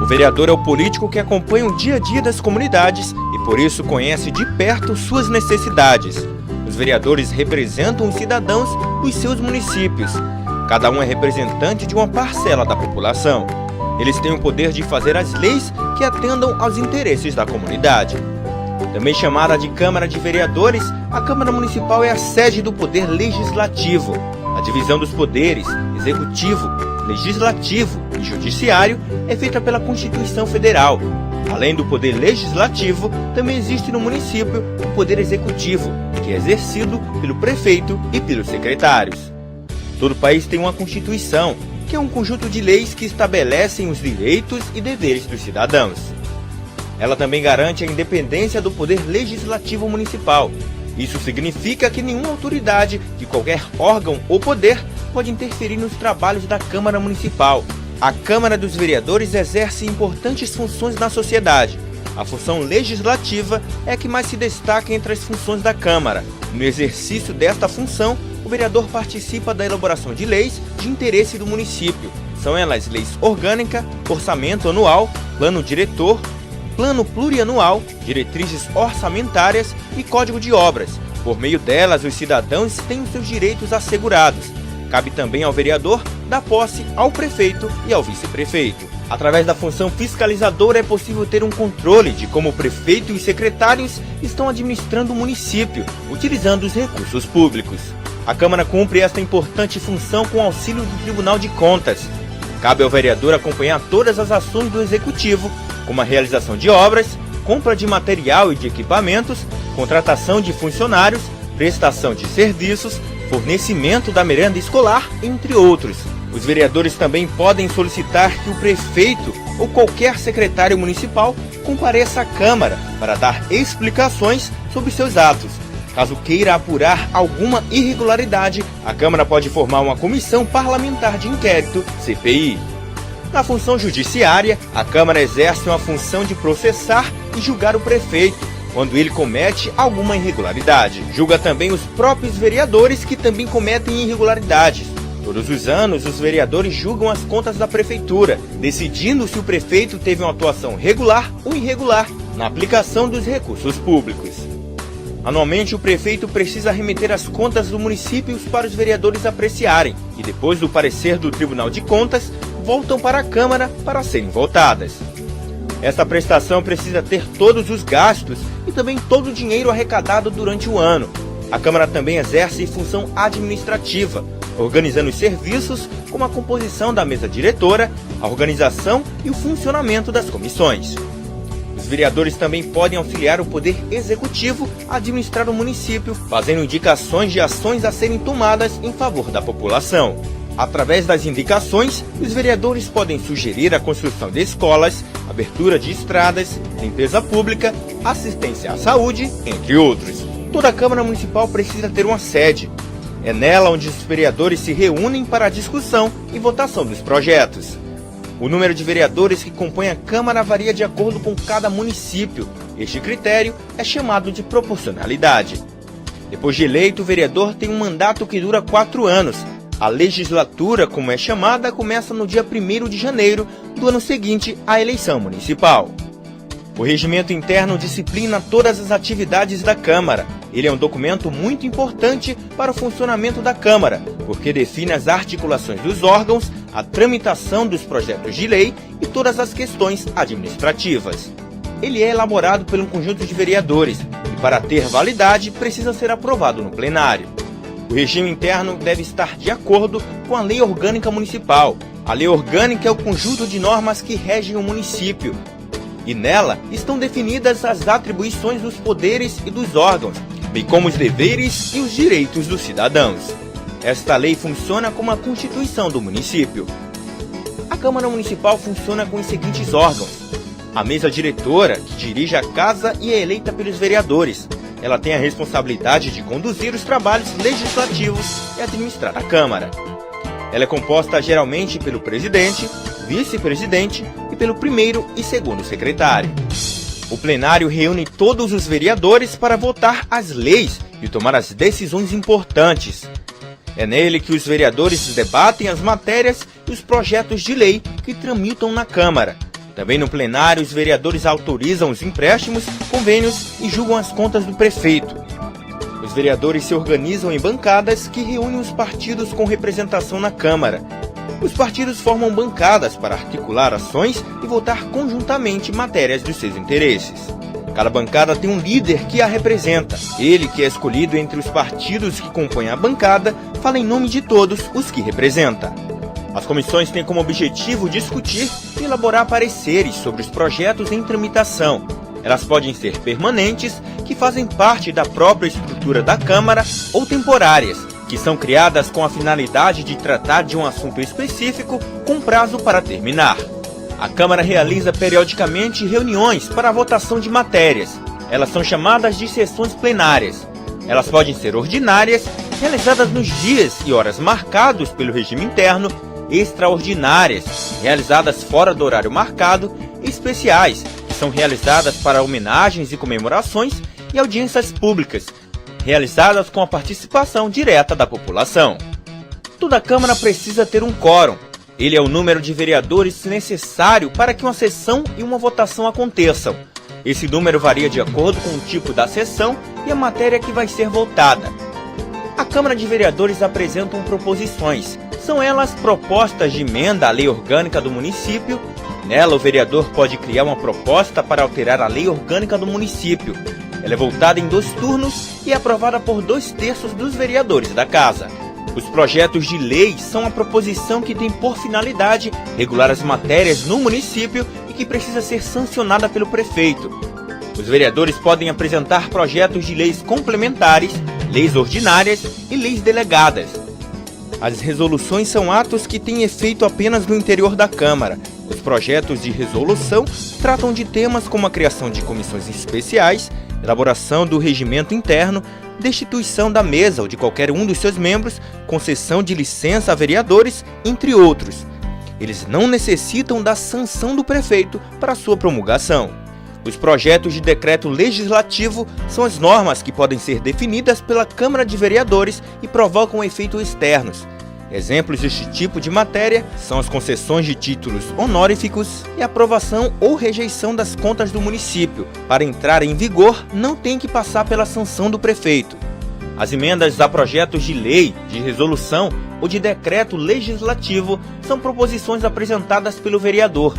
O vereador é o político que acompanha o dia a dia das comunidades e por isso conhece de perto suas necessidades. Os vereadores representam os cidadãos dos seus municípios. Cada um é representante de uma parcela da população. Eles têm o poder de fazer as leis que atendam aos interesses da comunidade. Também chamada de Câmara de Vereadores, a Câmara Municipal é a sede do Poder Legislativo. A divisão dos poderes, Executivo, Legislativo e Judiciário, é feita pela Constituição Federal. Além do Poder Legislativo, também existe no município o Poder Executivo, que é exercido pelo prefeito e pelos secretários. Todo país tem uma Constituição, que é um conjunto de leis que estabelecem os direitos e deveres dos cidadãos. Ela também garante a independência do Poder Legislativo Municipal. Isso significa que nenhuma autoridade de qualquer órgão ou poder pode interferir nos trabalhos da Câmara Municipal. A Câmara dos Vereadores exerce importantes funções na sociedade. A função legislativa é a que mais se destaca entre as funções da Câmara. No exercício desta função, o vereador participa da elaboração de leis de interesse do município. São elas leis orgânica, orçamento anual, plano diretor, plano plurianual, diretrizes orçamentárias e código de obras. Por meio delas, os cidadãos têm os seus direitos assegurados. Cabe também ao vereador dar posse ao prefeito e ao vice-prefeito. Através da função fiscalizadora é possível ter um controle de como o prefeito e os secretários estão administrando o município, utilizando os recursos públicos. A Câmara cumpre esta importante função com auxílio do Tribunal de Contas. Cabe ao vereador acompanhar todas as ações do Executivo, como a realização de obras, compra de material e de equipamentos, contratação de funcionários, prestação de serviços, fornecimento da merenda escolar, entre outros. Os vereadores também podem solicitar que o prefeito ou qualquer secretário municipal compareça à Câmara para dar explicações sobre seus atos. Caso queira apurar alguma irregularidade, a Câmara pode formar uma comissão parlamentar de inquérito, CPI. Na função judiciária, a Câmara exerce uma função de processar e julgar o prefeito, quando ele comete alguma irregularidade. Julga também os próprios vereadores que também cometem irregularidades. Todos os anos, os vereadores julgam as contas da prefeitura, decidindo se o prefeito teve uma atuação regular ou irregular na aplicação dos recursos públicos. Anualmente, o prefeito precisa remeter as contas do município para os vereadores apreciarem e, depois do parecer do Tribunal de Contas, voltam para a Câmara para serem votadas. Esta prestação precisa ter todos os gastos e também todo o dinheiro arrecadado durante o ano. A Câmara também exerce função administrativa, organizando os serviços como a composição da mesa diretora, a organização e o funcionamento das comissões. Os vereadores também podem auxiliar o Poder Executivo a administrar o município, fazendo indicações de ações a serem tomadas em favor da população. Através das indicações, os vereadores podem sugerir a construção de escolas, abertura de estradas, limpeza pública, assistência à saúde, entre outros. Toda a Câmara Municipal precisa ter uma sede. É nela onde os vereadores se reúnem para a discussão e votação dos projetos. O número de vereadores que compõem a Câmara varia de acordo com cada município. Este critério é chamado de proporcionalidade. Depois de eleito, o vereador tem um mandato que dura 4 anos. A legislatura, como é chamada, começa no dia 1º de janeiro do ano seguinte à eleição municipal. O regimento interno disciplina todas as atividades da Câmara. Ele é um documento muito importante para o funcionamento da Câmara, porque define as articulações dos órgãos, a tramitação dos projetos de lei e todas as questões administrativas. Ele é elaborado por um conjunto de vereadores e, para ter validade, precisa ser aprovado no plenário. O regime interno deve estar de acordo com a Lei Orgânica Municipal. A Lei Orgânica é o conjunto de normas que regem o município, e nela estão definidas as atribuições dos poderes e dos órgãos, bem como os deveres e os direitos dos cidadãos. Esta lei funciona como a Constituição do município. A Câmara Municipal funciona com os seguintes órgãos: a mesa diretora, que dirige a casa e é eleita pelos vereadores. Ela tem a responsabilidade de conduzir os trabalhos legislativos e administrar a Câmara. Ela é composta geralmente pelo presidente, vice-presidente e pelo primeiro e segundo secretário. O plenário reúne todos os vereadores para votar as leis e tomar as decisões importantes. É nele que os vereadores debatem as matérias e os projetos de lei que tramitam na Câmara. Também no plenário, os vereadores autorizam os empréstimos, convênios e julgam as contas do prefeito. Os vereadores se organizam em bancadas que reúnem os partidos com representação na Câmara. Os partidos formam bancadas para articular ações e votar conjuntamente matérias dos seus interesses. Cada bancada tem um líder que a representa. Ele, que é escolhido entre os partidos que compõem a bancada, fala em nome de todos os que representa. As comissões têm como objetivo discutir e elaborar pareceres sobre os projetos em tramitação. Elas podem ser permanentes, que fazem parte da própria estrutura da Câmara, ou temporárias, que são criadas com a finalidade de tratar de um assunto específico com prazo para terminar. A Câmara realiza periodicamente reuniões para a votação de matérias. Elas são chamadas de sessões plenárias. Elas podem ser ordinárias, realizadas nos dias e horas marcados pelo regime interno, extraordinárias, realizadas fora do horário marcado, e especiais, que são realizadas para homenagens e comemorações, e audiências públicas, realizadas com a participação direta da população. Toda Câmara precisa ter um quórum. Ele é o número de vereadores necessário para que uma sessão e uma votação aconteçam. Esse número varia de acordo com o tipo da sessão e a matéria que vai ser votada. A Câmara de Vereadores apresentam proposições. São elas propostas de emenda à lei orgânica do município. Nela, o vereador pode criar uma proposta para alterar a lei orgânica do município. Ela é votada em 2 turnos e é aprovada por 2/3 dos vereadores da Casa. Os projetos de lei são a proposição que tem por finalidade regular as matérias no município e que precisa ser sancionada pelo prefeito. Os vereadores podem apresentar projetos de leis complementares, leis ordinárias e leis delegadas. As resoluções são atos que têm efeito apenas no interior da Câmara. Os projetos de resolução tratam de temas como a criação de comissões especiais, elaboração do regimento interno, destituição da mesa ou de qualquer um dos seus membros, concessão de licença a vereadores, entre outros. Eles não necessitam da sanção do prefeito para sua promulgação. Os projetos de decreto legislativo são as normas que podem ser definidas pela Câmara de Vereadores e provocam efeitos externos. Exemplos deste tipo de matéria são as concessões de títulos honoríficos e a aprovação ou rejeição das contas do município. Para entrar em vigor, não tem que passar pela sanção do prefeito. As emendas a projetos de lei, de resolução ou de decreto legislativo são proposições apresentadas pelo vereador,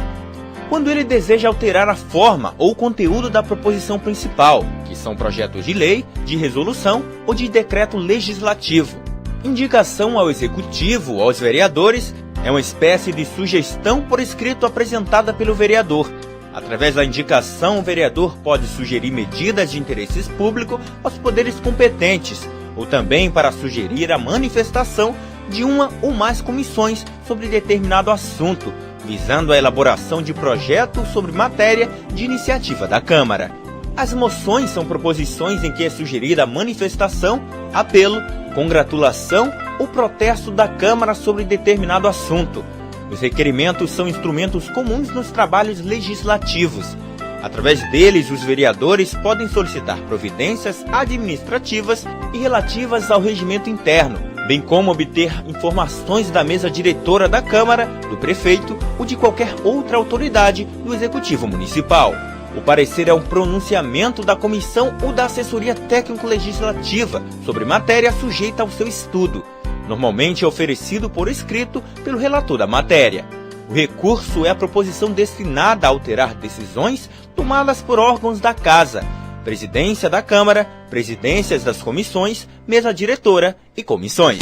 quando ele deseja alterar a forma ou conteúdo da proposição principal, que são projetos de lei, de resolução ou de decreto legislativo. Indicação ao Executivo ou aos vereadores é uma espécie de sugestão por escrito apresentada pelo vereador. Através da indicação, o vereador pode sugerir medidas de interesse público aos poderes competentes, ou também para sugerir a manifestação de uma ou mais comissões sobre determinado assunto, visando a elaboração de projeto sobre matéria de iniciativa da Câmara. As moções são proposições em que é sugerida a manifestação, apelo, congratulação ou protesto da Câmara sobre determinado assunto. Os requerimentos são instrumentos comuns nos trabalhos legislativos. Através deles, os vereadores podem solicitar providências administrativas e relativas ao regimento interno, bem como obter informações da mesa diretora da Câmara, do prefeito ou de qualquer outra autoridade do Executivo Municipal. O parecer é um pronunciamento da comissão ou da assessoria técnico-legislativa sobre matéria sujeita ao seu estudo. Normalmente é oferecido por escrito pelo relator da matéria. O recurso é a proposição destinada a alterar decisões tomadas por órgãos da Casa, Presidência da Câmara, presidências das comissões, mesa diretora e comissões.